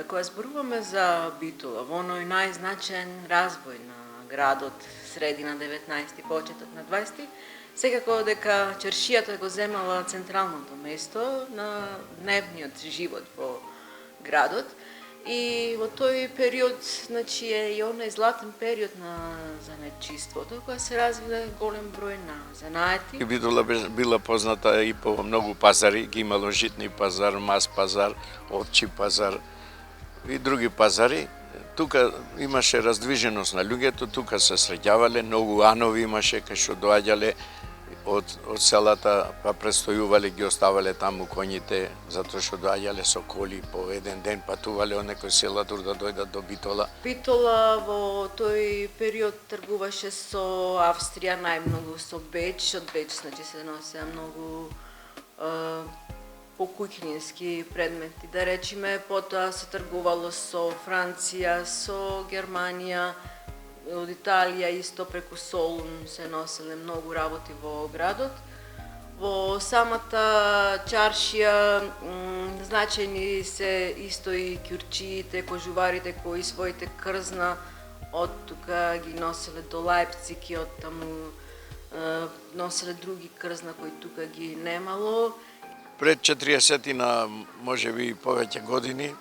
кога зборуваме за Битола, во оној најзначаен развој на градот средина 19-ти, почеток на 20-ти, секако дека чаршијата го земала централното место на дневниот живот во градот. И во тој период, значи, е и оној златен период на занаетчиството, кога се развиле голем број на занаети. Битола била позната и по многу пазари, ги имало житни пазар, мас пазар, овчи пазар и други пазари. Тука имаше раздвиженост на луѓето, тука се среќавале, многу анови имаше кај што доаѓале од селата, па престојувале, ги оставале таму коњите, затоа што доаѓале со коли по еден ден, патувале од некој села дур да дојдат до Битола. Битола во тој период тргуваше со Австрија, најмногу со Беч, од Беч, значи се носеа многу покуќнински предмети, да речеме, потоа се тргувало со Франција, со Германија, од Италија исто преку Солун се носеле многу работи во градот. Во самата чаршија значајни се исто и ќурчиите, кожуварите кои своите крзна од тука ги носеле до Лајпциг и од таму носеле други крзна кои тука ги немало. Пред 40-на, можеби и повеќе години,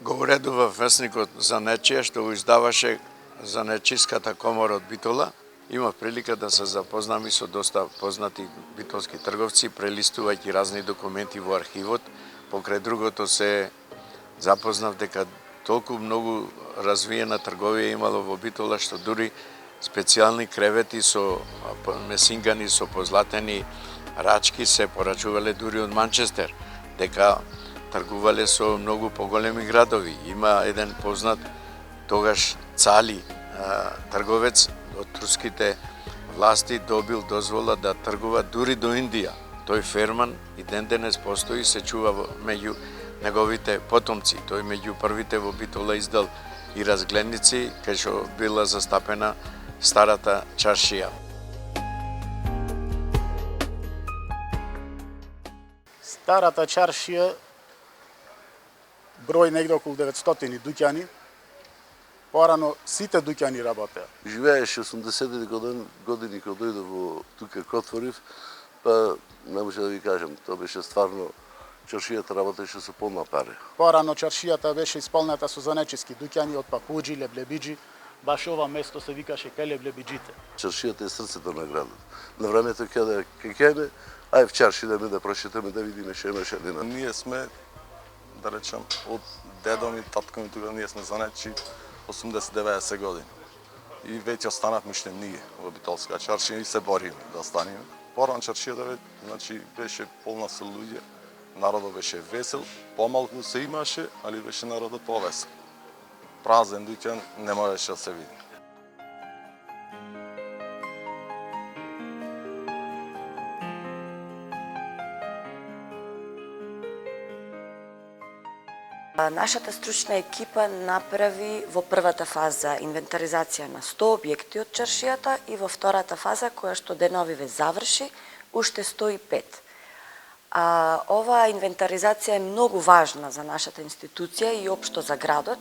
го уредува весникот Занечие, што го издаваше Занечиската комора од Битола. Имав прилика да се запознам и со доста познати битолски трговци, прелистувајќи разни документи во архивот. Покрај другото се запознав дека толку многу развиена трговија имало во Битола, што дури специјални кревети со месингани, со позлатени рачки се порачувале дури од Манчестер, дека тргувале со многу поголеми градови. Има еден познат тогаш Цали, трговец од турските власти, добил дозвола да тргува дури до Индија. Тој ферман и ден денес постои, се чува меѓу неговите потомци. Тој меѓу првите во Битола издал и разгледници, кај што била застапена старата чаршија. Старата чаршија број негде околу 900 дуќани. Порано сите дуќани работеа. Живееше 80 години кога дојде во тука Котворив, па не може да ви кажам, тоа беше стварно, чаршијата работеше со полна пари. Порано чаршијата беше исполнета со занечиски дуќани од пакуџи, леблебиџи, баш ова место се викаше кај леблебиџите. Чаршијата е срцето на градот. На времето кога кејме, ај в чарши да ме да прошетаме да видиме што имаше дена. Ние сме, да речем, од дедо ми, татко ми, тога ние сме занечи 80-90 години. И веќе останавме уште ние во Битолска чаршија и се бориме да останеме. Порано чаршијата значи беше полна со луѓе, народот беше весел, помалку се имаше, али беше народот повесел. Празен дуќан не можеше да се види. Нашата стручна екипа направи во првата фаза инвентаризација на 100 објекти од чаршијата и во втората фаза, која што деновиве заврши, уште 105. Оваа инвентаризација е многу важна за нашата институција и општо за градот,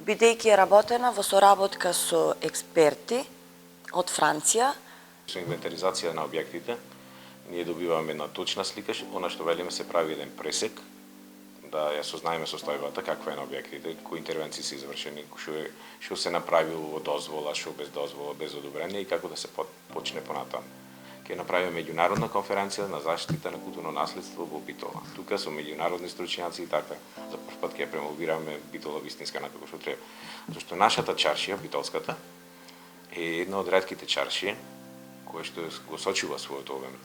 бидејќи е работена во соработка со експерти од Франција. Со инвентаризација на објектите, ние добиваме една точна слика, она што велиме се прави еден пресек, да ја сознаеме состојбата, каква е на објектите, кои интервенции се извршени, што се направило во дозвола, што без дозвола, без одобрение и како да се почне понатаму. Ќе направиме меѓународна конференција на заштита на културно наследство во Битола. Тука со меѓународни стручњаци и така, за прв пат ќе премовираме Битола вистинска на како што треба. Зашто нашата чаршија, битолската, е една од ретките чаршии која што го сочува својот обем.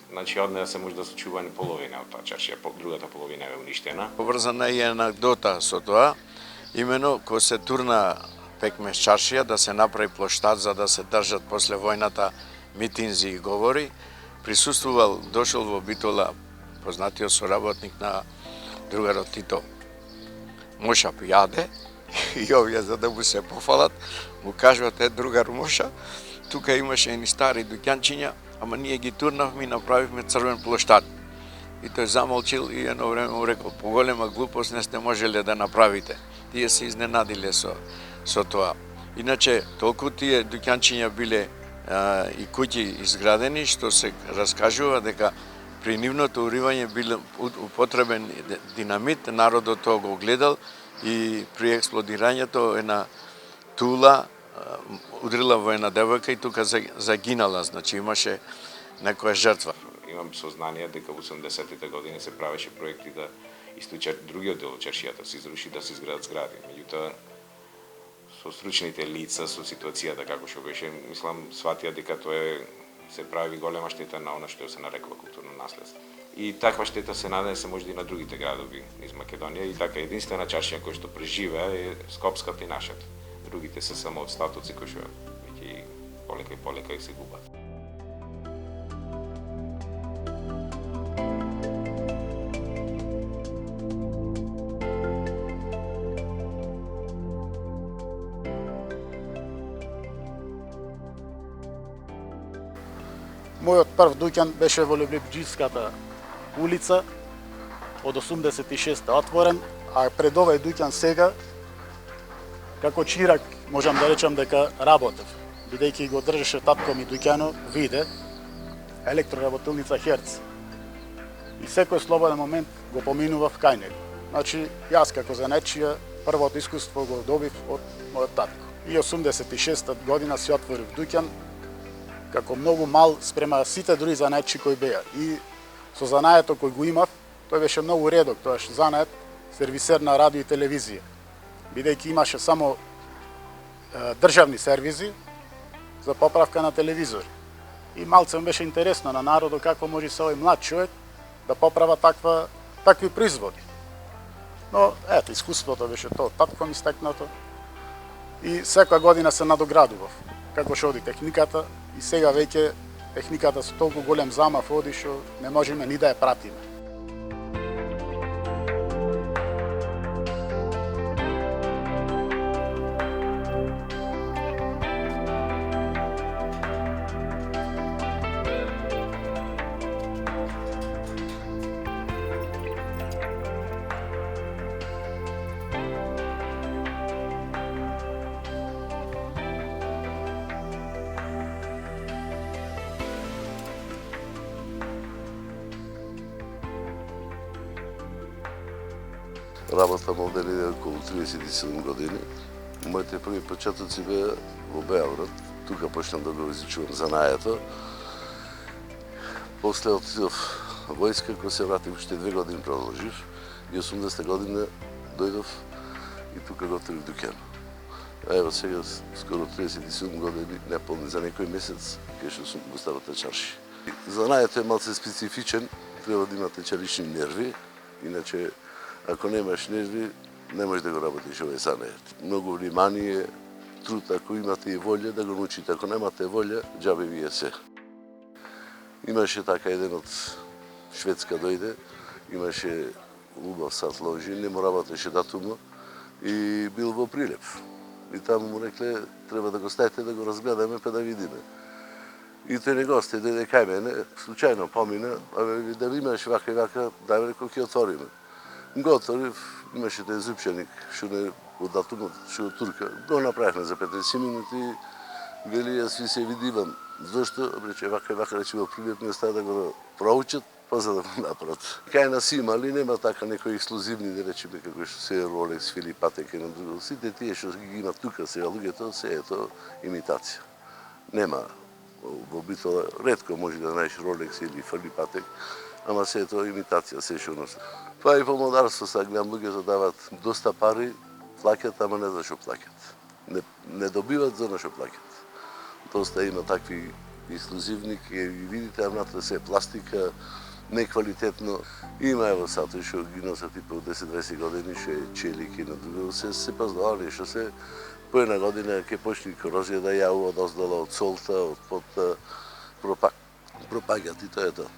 Значи, од неја се може да се чува ни половина од таа чаршија, другата половина е уништена. Поврзана е анекдота со тоа, имено кога се турна пекмеш чаршија да се направи плоштад за да се држат после војната митинзи и говори, присуствувал, дошол во Битола познатиот соработник на другарот Тито. Моша јаде и овие за да му се пофалат, му кажуват другар Моша, тука имаше едни стари дуќанчиња, ама ние ги турнавме и направивме црвен плоштад. И тој замолчил и едно време му рекол, поголема глупост не сте можеле да направите. Тие се изненадиле со тоа. Иначе, толку тие дуќанчиња биле и куќи изградени, што се раскажува дека при нивното уривање бил употребен динамит, народот тоа го гледал и при експлодирањето една тула удрила во една девојка и тука загинала, значи имаше некоја жртва. Имам сознание дека во 80-тите години се правеше проекти да источат другиот дел од чаршијата, се изруши да се изградат згради. Меѓутоа, со стручните лица, со ситуацијата како што беше, мислам, сватија дека тоа се прави голема штета на она што се нарекува културно наследство. И таква штета се нададе се може и на другите градови из Македонија и така единствена чаршија која што преживеа е Скопската и нашата. Другите се само од статуци кои што веќе полека и полека и се губат. Мојот прв дуќан беше во Леблебџиската улица, од 86-та отворен, а пред овој дуќан сега, како чирак, можам да речам дека работев, бидејќи го држеше татко ми дуќано, виде, електроработилница Херц. И секој слободен момент го поминував кај него. Значи, јас како занечија, првото искуство го добив од мојот татко. И 86-та година си отворив дуќан, како многу мал спрема сите други занаетчи кои беа. И со занаето кој го имав, тој беше многу редок, тоаш занает сервисер на радио и телевизија. Бидејќи имаше само државни сервизи за поправка на телевизори. И малце беше интересно на народот како може се овој млад човек да поправа такви производи. Но ето, искуството беше тоа, татко ми стекнато. И секоја година се надоградував. Како што оди техниката, и сега веќе техниката со толку голем замав оди што не можеме ни да ја пратиме. Работам овде неде околу 37 години. Моите први почетоци беа во Београд. Тука почнав да го изучувам занаето. После отидов војска, кој се вратив, уште 2 години продолжив. И 80 година дојдов и тука го отворив дуќан. Ево сега, скоро 37 години, неполни за некој месец, кај што сум го ставате чарши. Занаето е малце специфичен, треба да имате чарични нерви, иначе ако немаш нерви, не можеш да го работиш овој занает. Многу внимание, труд, ако имате и волја да го научите. Ако немате волја, џабе ви е се. Имаше така еден од Шведска дојде, имаше убав сат ложи, не му работеше датума и бил во Прилеп. И таму му рекле, треба да го ставите да го разгледаме па да видиме. И тој не гости, дојде кај мене, случајно помина, да имаш вака и вака, дај ме реко ќе отвориме. Го отворив, имаше тој зупченик, што не од датумот, што од Турка. Го направивме за 15 минути, вели, јас ви се видивам. Зошто? Рече, вака и вака, рече, во Прилеп не става да го проучат, па за да го направат. Кај нас има, али нема така некои ексклузивни, да речеме, како што се Rolex, Филип Патек и на друго. Сите тие што ги има тука сега луѓето, се е тоа имитација. Нема во Битола, ретко може да знаеш Rolex или Филип Патек, ама се е тоа имитација, се што носи. Па и помодарство са гледам луѓето дават доста пари, плаќат, ама не за што плаќат. Не добиват за на што плаќат. Доста има такви ексклузивни, ќе ги видите, а внатре се пластика, неквалитетно. Има ево сато што ги носат и по 10-20 години, што е челик и на друго, се паздували, што се по една година ќе почне корозија да јавува од оздола, од солта, од под пропаѓат и тоа е тоа.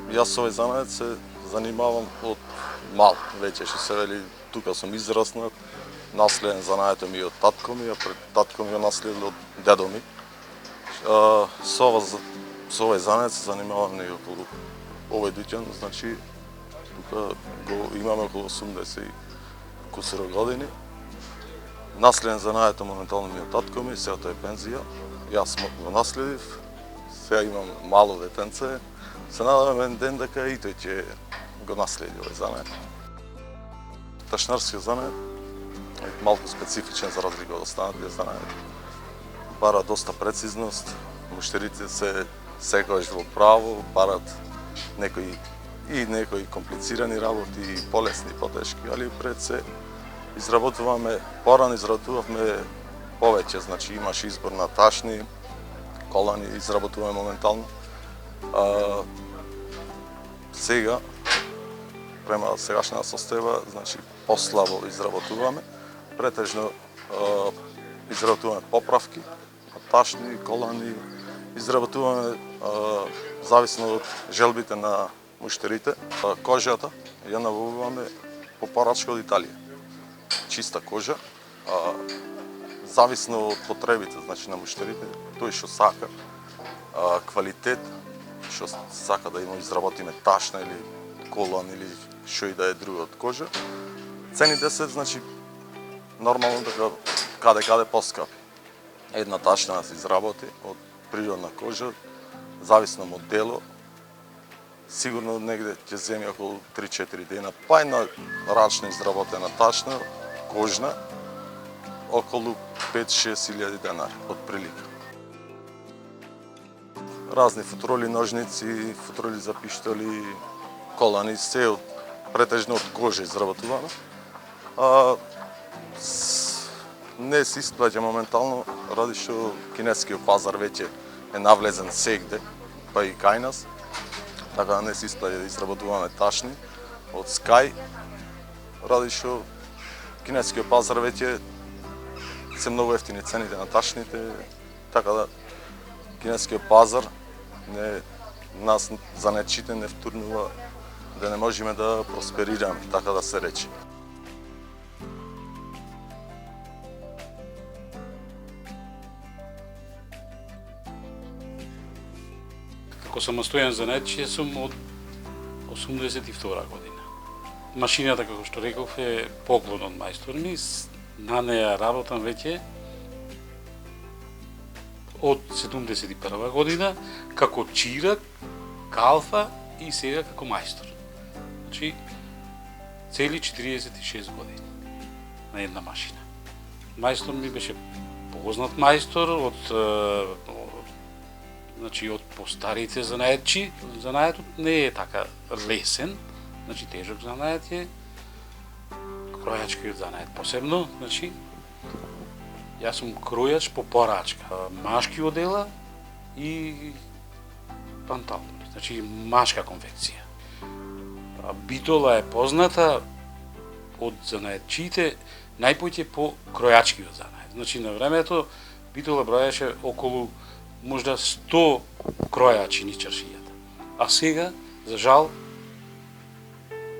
Јас овој занает се занимавам од мал, веќе што се вели, тука сум израснат, наследен занаето ми од татко ми, а пред татко ми го наследил од дедо ми. Со овој занает се занимавам не околу овој дуќан, значи тука го имаме околу 80 кусуро години. Наследен занаето моментално ми од татко ми, сега тој е пензија. Јас го наследив, сега имам мало детенце. Се надевам еден ден дека и тој ќе го наследи овој занает. Ташнарскиот занает е малку специфичен за разлика од останатите занаети. Бара доста прецизност, муштерите се секогаш во право, барат некои комплицирани работи, и полесни, и потешки, али пред се порано изработувавме повеќе, значи имаш избор на ташни, колани, изработуваме моментално. Сега, према сегашната состојба, значи послабо изработуваме, претежно изработуваме поправки, ташни, колани, изработуваме зависно од желбите на муштерите. Кожата ја набавуваме по порачка од Италија. Чиста кожа, зависно од потребите, значи на муштерите, тој што сака, квалитет, што сака да има изработиме ташна или колан или што и да е друго од кожа. Цените се, значи, нормално дека каде поскапи. Една ташна да се изработи од природна кожа, зависно модело, сигурно негде ќе земе околу 3-4 дена, па една рачно изработена ташна, кожна, околу 5-6 илјади денари, од прилика. Разни футроли, ножници, футроли за пиштоли, колани, се претежно од кожа изработуваме. Не се исплаќа моментално, ради што кинескиот пазар веќе е навлезен сегде, па и кај нас. Така не се исплаќа да изработуваме ташни од Скај, ради што кинескиот пазар веќе се многу ефтини цените на ташните, така да кинескиот пазар нас занечите не втурнува да не можеме да просперираме, така да се рече. Како самостојен занетче сум од 82 година. Машината, како што реков, е поклон од мајстор ми. На неја работам веќе од 71 година како чирак, калфа и сега како мајстор. Значи, цели 46 години на една машина. Мајстор ми беше познат мајстор од постарите занаетчи. Занаетот не е така лесен, значи тежок занает е, кројачкиот занает посебно, значи јас сум кројач по порачка, машки одела и панталони, значи машка конфекција. Битола е позната од занаетчите најпоќе по кројачкиот занает. Значи на времето Битола броеше околу можда 100 кројачи низ чаршијата. А сега, за жал,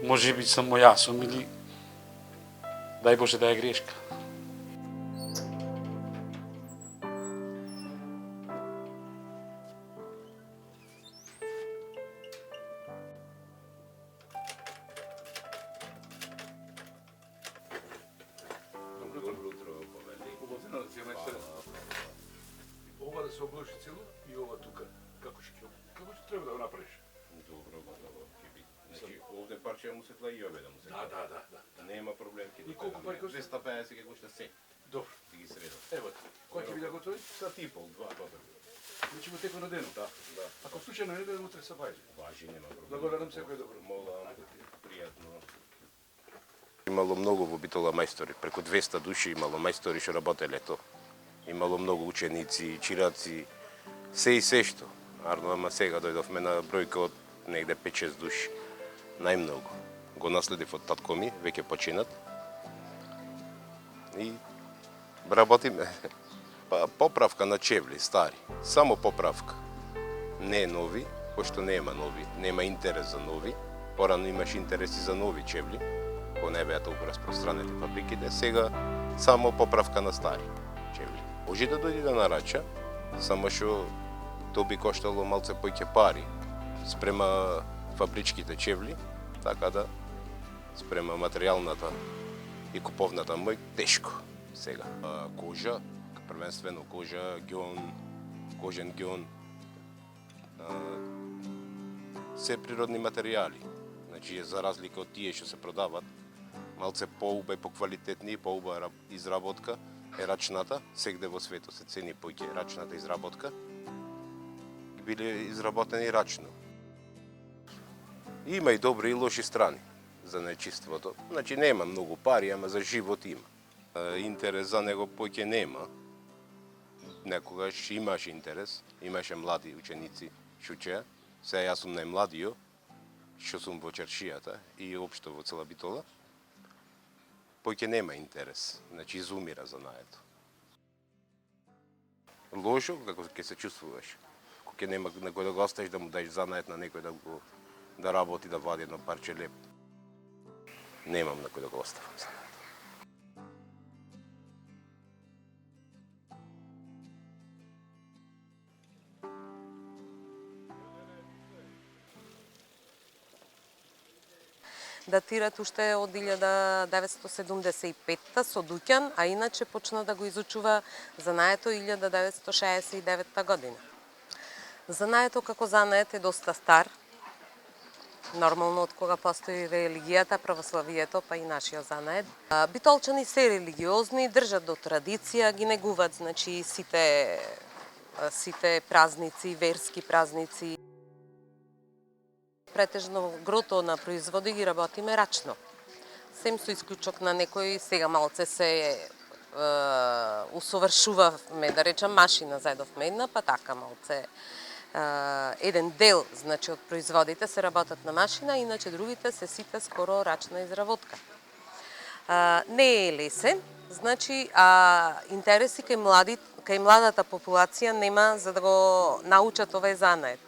може би само јас сум или дај Боже да е грешка. Ова да се обложи цело и ова тука. Како ќе треба да го направиш? Добро, ќе би. Значи, овде парче му се тла и овде да му се тла. Да. Нема проблем. И колку пари кошта? 250 ќе кошта се. Добро. Да ги средам. Ево, кој ќе биде готови? Сат и пол, два готови. Значи во текот на денот? Да. Ако случајно не дојде утре се бајде. Важи, нема проблем. Благодарам, секој добро. Молам, пријатно. Имало многу во Битола мајстори, преку 200 души имало мајстори што работеле то. Имало многу ученици, чираци, се и се што. Ама сега дојдовме на бројка од негде 5-6 души. Најмногу. Го наследив од татко ми, веќе починат. И работиме. Па поправка на чевли, стари. Само поправка. Не нови, пошто нема нови, нема интерес за нови. Порано имаше интереси за нови чевли, кои не беа толку распространети фабриките, сега само поправка на стари чевли. Може да дојде да нарача, само што то би коштало малце поќе пари спрема фабричките чевли, така да спрема материјалната и куповната мој тешко сега. Кожа, првенствено кожа, ѓон, кожен ѓон, се природни материјали. Значи, за разлика од тие што се продават, малце поуба и поквалитетни, поуба изработка е рачната. Сегде во светот се цени поќе рачната изработка. Биле изработени рачно. Има и добри и лоши страни за нечиството. Значи нема многу пари, ама за живот има. Интерес за него поќе нема. Некогаш имаше интерес, имаше млади ученици што учеа. Сега јас сум најмладиот, што сум во чаршијата и општо во цела Битола. Поќе нема интерес, значи изумира занаето. Лошо, како ќе се чувствуваш. Кога нема на кој да го оставиш да му даеш занает на некој да работи, да вади едно парче леп. Немам на кој да го оставам занаето. Датират уште од 1975 со Дуќан, а иначе почна да го изучува занаето 1969 година. Занаето како занает е доста стар. Нормално од кога постои религијата, православието, па и нашиот занает. Битолчани се религиозни, држат до традиција, ги негуваат, значи сите празници, верски празници. Претежно грото на производи ги работиме рачно. Сем со исклучок на некој, сега малце се усовршувавме, да речам, машина заедовме една, па така малце. Еден дел, значи, од производите се работат на машина, иначе другите се сите скоро рачна изработка. Не е лесен, значи, интереси кај младата популација нема за да го научат овој занает.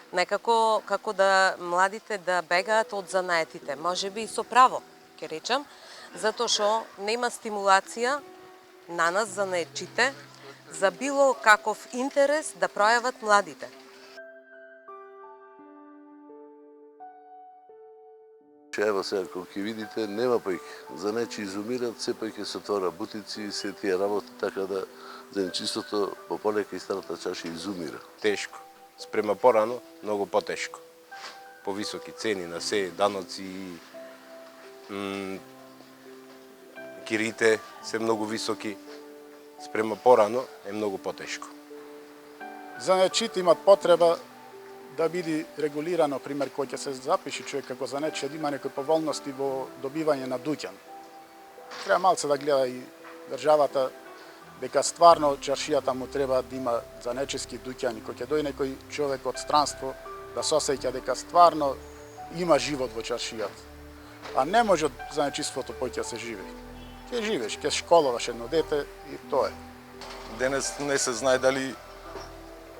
Некако како да младите да бегаат од занаетите, можеби и со право, ќе речам, затоа што нема стимулација на нас занаетчите за било каков интерес да пројават младите. Ево сега, кога ќе видите, нема појќе. Занечи изумират, се појќе се отвора бутици и се тие работи, така да занечистото по полека и старата чаша изумира. Тешко. Спрема порано, многу потешко. Повисоки цени на се, даноци, кирите се многу високи. Спрема порано е многу потешко. Занечите имат потреба да биде регулирано, пример, кој ќе се запиши човек како занечи, да има некои поволности во добивање на дуќан. Треба малце да гледа и државата дека стварно чаршијата му треба да има занечиски дуќани, кој ќе дојде некој човек од странство да се осеќа дека стварно има живот во чаршијата. А не може од занечиството поќе се живее. Ќе живееш, ќе школуваш едно дете и тоа е. Денес не се знае дали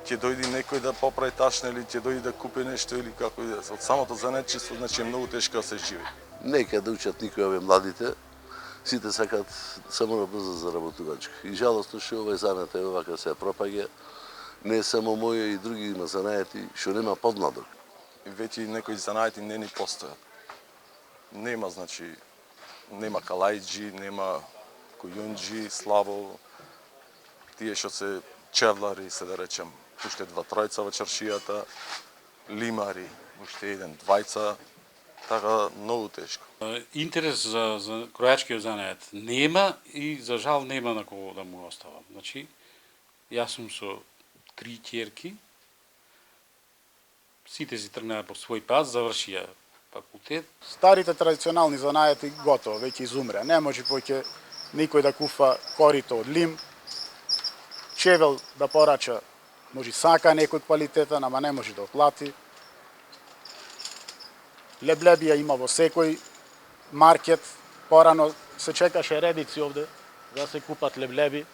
ќе дојде некој да поправи ташна или ќе дојде да купи нешто или како и да. Од самото занечиство значи е многу тешко да се живее. Нека да учат никој овие младите. Сите сакат само на брза заработувачка. И жалостно што овој занет е овака се пропаѓа. Не само моја и други има занаети што нема подмладок. И веќе некои занаети не ни постојат. Нема, значи, нема калајџи, нема кујунџи, славо, тие што се чевлари, се да речем, уште 2-3 во чаршијата, лимари, уште 1-2, така многу тешко. Интерес за кројачкиот занает нема и за жал нема на кого да му оставам. Значи, јас сум со 3 ќерки, сите си тргнаа по свој пат, завршија факултет. Старите традиционални занаети готово, веќе изумре. Не може поќе никој да куфа корито од лим, чевел да порача, може сака некој квалитетен, ама не може да оплати. Леблебија има во секој маркет, порано се чекаше редици овде да се купат леблеби.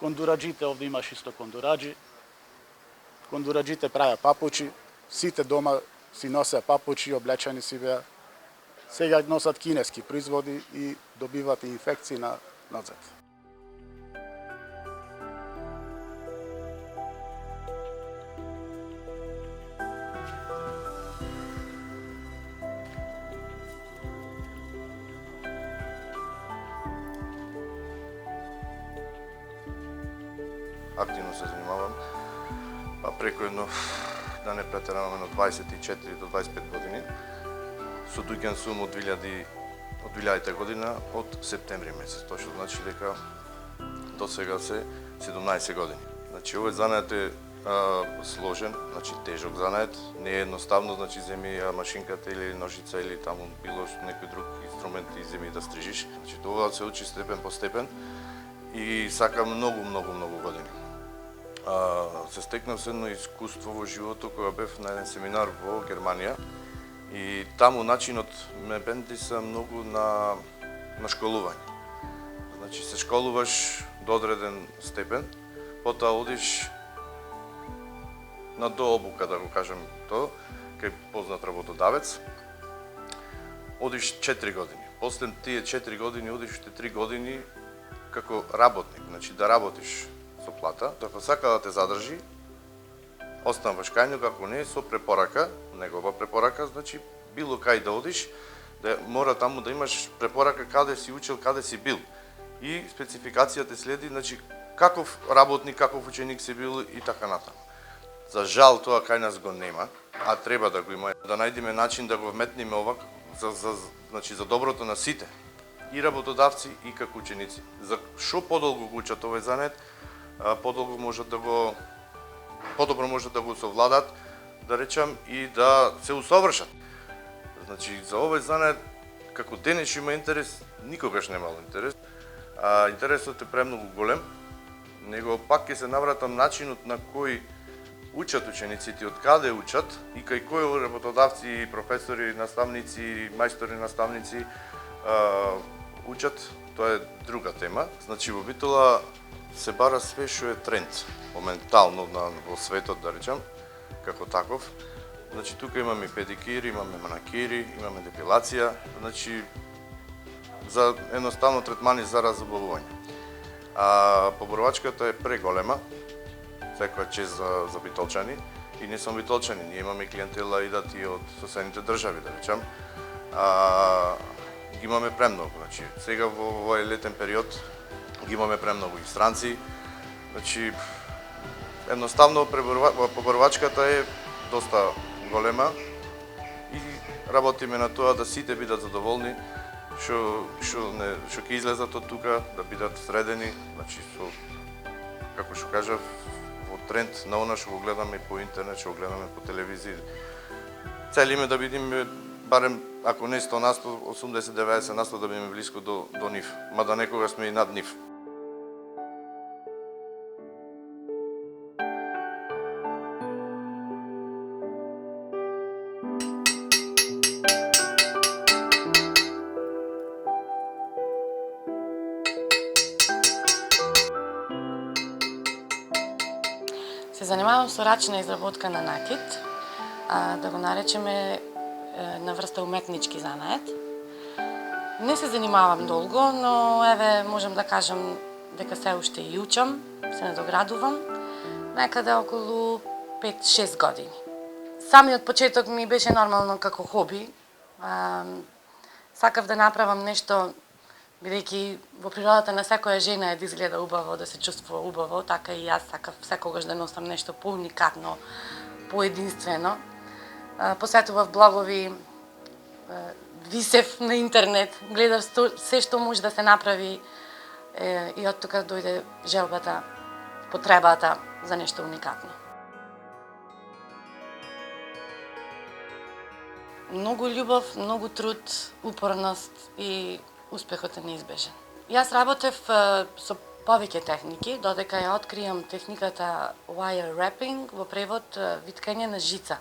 Кондураџите, овде имаш исто кондураџи. Кондураџите правеа папучи, сите дома си носе папучи, облечени си беа. Сега носат кинески производи и добиват инфекции на зет. Активно се занимавам, преку едно, да не претераваме, на 24 до 25 години. Со дуѓан сум од 2000 година, од септември месец. Тоа што значи дека до сега се 17 години. Значи овој занает е сложен, значи тежок занает, не е едноставно, значи земи машинката или ножица или таму било некој друг инструмент и земи да стрижиш. Значи тоа се учи степен по степен и сака многу години. Се стекнав се едно искуство во животот кога бев на еден семинар во Германија и таму начинот ме бендиса многу на школување. Значи се школуваш до одреден степен, потоа одиш на дообука, да го кажем тоа, кај познат работодавец. Одиш 4 години. После тие 4 години одиш уште 3 години како работник, значи да работиш со плата. Ако сака да те задржи, остануваш кај него, ако не со препорака, негова препорака, значи било кај да одиш, да мора таму да имаш препорака каде си учил, каде си бил. И спецификацијата следи, значи каков работник, каков ученик си бил и така натаму. За жал тоа кај нас го нема, а треба да го има, да најдеме начин да го вметнеме ова значи за доброто на сите, и работодавци и како ученици. За што подолго го учат овој занет, подолго можат да го подобро можат да го совладат, да речам, и да се усовршат. Значи за овој занет како денеш има интерес, никогаш немало интерес. Интересот е премногу голем, него пак ќе се навратам начинот на кој учат учениците, од каде учат и кај кои работодавци, професори, наставници, мајстори наставници учат, тоа е друга тема. Значи во Битола се бара све што е тренд моментално во светот, да речам, како таков. Значи тука имаме педикири, имаме манакири, имаме депилација, значи за едноставно третмани за разоблавување. Поборовачката е преголема, секоја чест за битолчани, и не само битолчани, ние имаме клиентела идат и од соседните држави, да речам. Ги имаме премногу, значи сега во овој летен период ги имаме премногу и странци. Значи едноставно поборовачката е доста голема и работиме на тоа да сите бидат задоволни, што ќе излезат од тука, да бидат средени, значи со, како што кажав, во тренд на она што го гледаме по интернет, што го гледаме по телевизија. Целиме да бидеме барем, ако не 100%, 80-90% да бидеме блиско до нив, мада некога сме и над нив. Се занимавам со рачна изработка на накид, да го наречеме на врста уметнички занает. Не се занимавам долго, но еве можам да кажам дека се уште и учам, се надоградувам, некаде околу 5-6 години. Самиот почеток ми беше нормално како хоби. Сакав да направам нешто, бидејќи во природата на секоја жена е да изгледа убаво, да се чувствува убаво, така и јас сакав секогаш да носам нешто поуникатно, поединствено. Посетував блогови, висев на интернет, гледав се што може да се направи и од тука дојде желбата, потребата за нешто уникатно. Многу љубов, многу труд, упорност и успехот е неизбежен. Јас работев со повеќе техники, додека ја откријам техниката wire wrapping, во превод виткање на жица.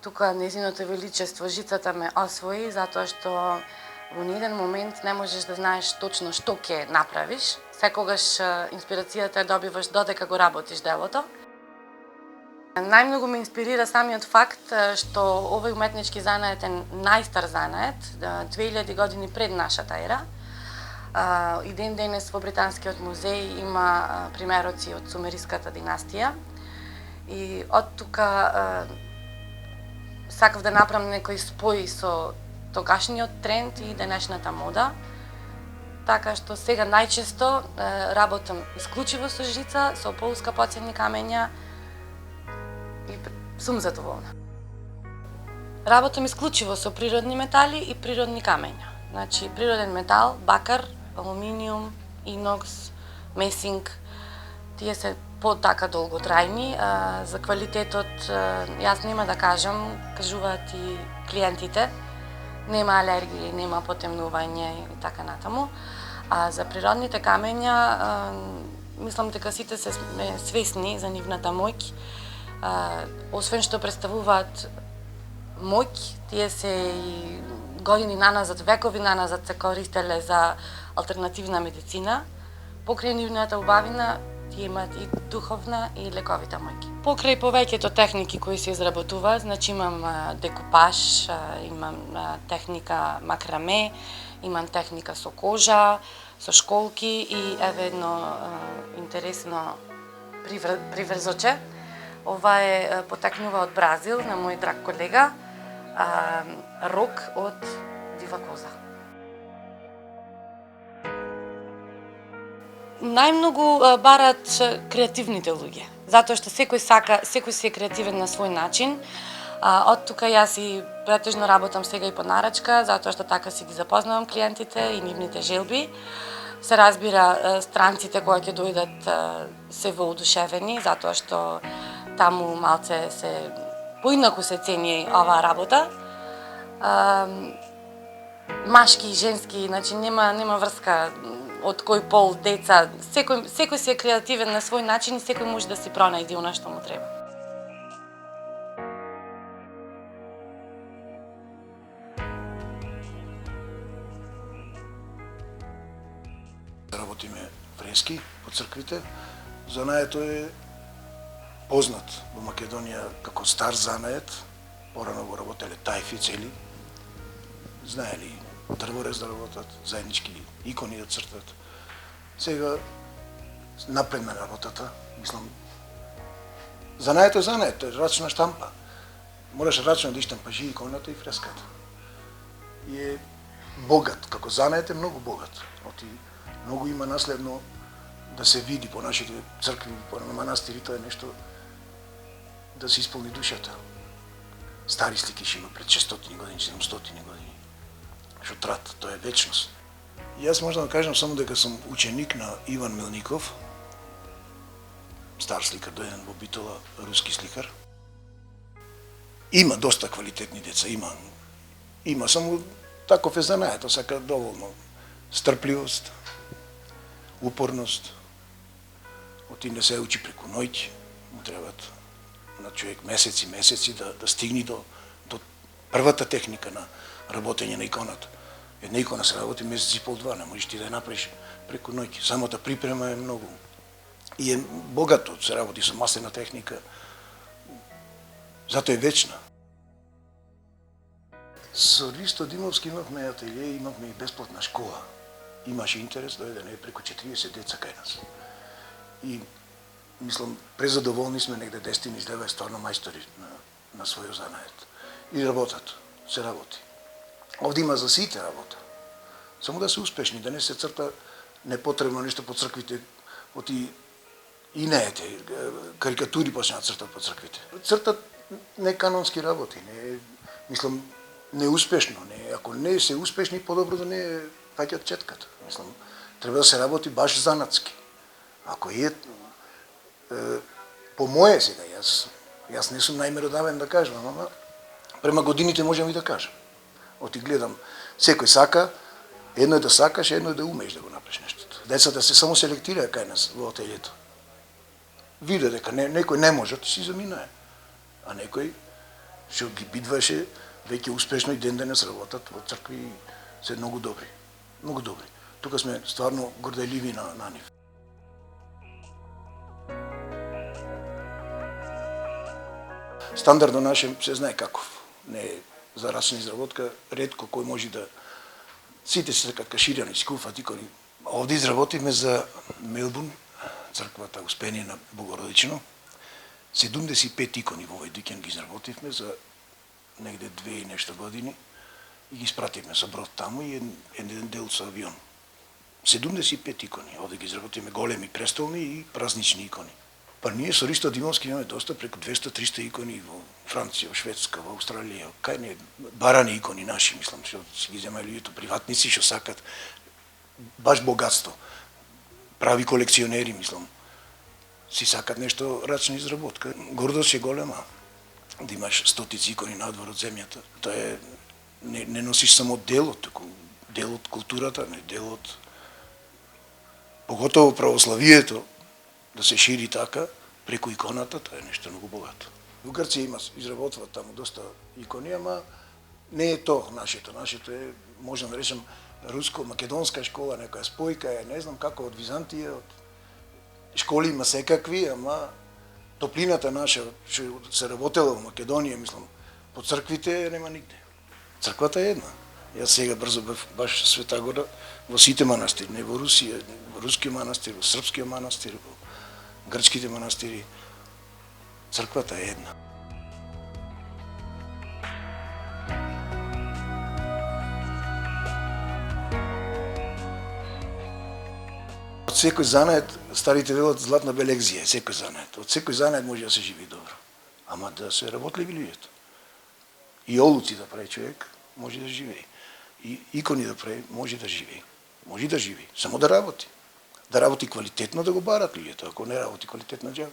Тука нејзиното величество жицата ме освои, затоа што во ниеден момент не можеш да знаеш точно што ќе направиш. Секогаш инспирацијата ја добиваш додека го работиш делото. Најмногу ме инспирира самиот факт што овој уметнички занает е најстар занает, 2000 години пред нашата ера. И ден денес во Британскиот музеј има примероци од Сумериската династија. И од тука сакав да направам некој спој со тогашниот тренд и денешната мода. Така што сега најчесто работам исклучиво со жица, со полускапоцени камења, и сум задоволна. Работам исклучиво со природни метали и природни камења. Значи, природен метал, бакар, алуминиум, инокс, месинг, тие се по-така долготрајни. За квалитетот, јас нема да кажам, кажуваат и клиентите, нема алергии, нема потемнување и така натаму. А за природните камења, мислам дека сите се свесни за нивната моќ. Освен што представуваат моќ, тие се и години наназад, векови наназад се користеле за алтернативна медицина. Покрај нивната убавина, тие имаат и духовна и лековита моќ. Покрај повеќето техники кои се изработуваат, значи имам декупаж, имам техника макраме, имам техника со кожа, со школки и еве едно интересно приврзоче. Ова е потекнува од Бразил, на мој драг колега, рок од дива коза. Најмногу барат креативните луѓе, затоа што секој си е креативен на свој начин. Од тука јас и претежно работам сега и по нарачка, затоа што така си ги запознавам клиентите и нивните желби. Се разбира, странците кои ќе дојдат се воодушевени, затоа што таму малце се поинаку се цени оваа работа. Машки и женски, значи нема врска од кој пол, деца, секој си е креативен на свој начин и секој може да си пронајде она што му треба. Работиме фрески по црквите. Занаето е познат во Македонија како стар занает. Порано го работеле тајфи цели. Знаели дрворез да работат, заеднички икони да цртат. Сега напредна работата, мислам, занаето е занает, тоа е рачна штампа. Мораш рачно да иштампаш и иконата и фреската. И е богат, како занает е многу богат. Оти многу има наследно да се види по нашите цркви, по манастири, тоа е нешто да се исполни душата. Стари слики ще има пред 600 години, 700 години. Што трат, тоа е вечност. И јас можам да кажам само дека сум ученик на Иван Милников, стар сликар, дојден во Битола, руски сликар. Има доста квалитетни деца, има само таков е занаето, сака доволно стрпливост, упорност. Оти не се учи преку ноќ, му требаат на човек месеци да стигне до првата техника на работење на иконата. Една икона се работи месец и пол-два, не можеш ти да ја направиш преку ноќ. Самата припрема е многу. И е богато, се работи со маслена техника. Затоа е вечна. Со Ристо Димовски имавме ателје, имавме и бесплатна школа. Имаше интерес, дојде преку 40 деца кај нас. И мислам, презадоволни сме, негде 10 излева е стварно мајстори на својот занает. И работат, се работи. Овде има за сите работа. Само да се успешни, да не се црта непотребно нешто по црквите, оти и неете, карикатури почнаа да цртат по црквите. Цртат неканонски работи, мислам, неуспешно. Ако не се успешни, подобро да не паќат четката. Мислам, треба да се работи баш занатски. Ако е по моje сега, јас не сум најмеродавен да кажам, ама према годините можам и да кажам. Оти гледам, секој сака, едно е да сакаш, едно е да умееш да го направиш нештото. Децата се само селектираа кај нас во ателјето. Виде дека некој не може, си заминае. А некој што ги бидваше веќе успешно и ден денес работат во цркви, се многу добри. Многу добри. Тука сме стварно горделиви на нив. стандардно наше се знае каков. Не е за рачна изработка, ретко кој може да сите се така каширани, скуфат икони. Овде изработивме за Мелбурн, црквата Успение на Богородично. 75 икони во овој дуќан ги изработивме за негде 2 и нешто години и ги испративме со брод таму и еден дел со авион. 75 икони, овде ги изработиме големи престолни и празнични икони. Па ние со Ристо Димовски имаме доста, преку 200-300 икони во Франција, во Шведска, во Австралија, кај не барани икони наши, мислам, што си ги земају луѓето приватници што сакат баш богатство. Прави колекционери, мислам, си сакат нешто рачна изработка. Гордост е голема да имаш стотици икони надвор од земјата. Тоа е не носиш само делот, туку дел од културата, не дел од поготово православието да се шири така преку иконата, тоа е нешто многу богато. Во Грција има изработваат таму доста икони, ама не е тоа нашето. Нашето е, можам да речем, руско-македонска школа, некоја спојка е, не знам како, од Византија, од школи има секакви, ама топлината наша, што се работела во Македонија, мислам, по црквите нема нигде. Црквата е една. Јас сега брзо бев баш Света Гора во сите манастири, не во Русија, во рускиот манастир, во српскиот манастир, во грчките манастири. Црквата е една. Од секој занает, старите велат златна белегзија е секој занает. Од секој занает може да се живи добро. Ама да се работливи луѓето. И олуци да прави човек, може да живее. И икони да прави, може да живее. Може да живее, само да работи. Да работи квалитетно, да го барат луѓето. Ако не работи квалитетно, џабе.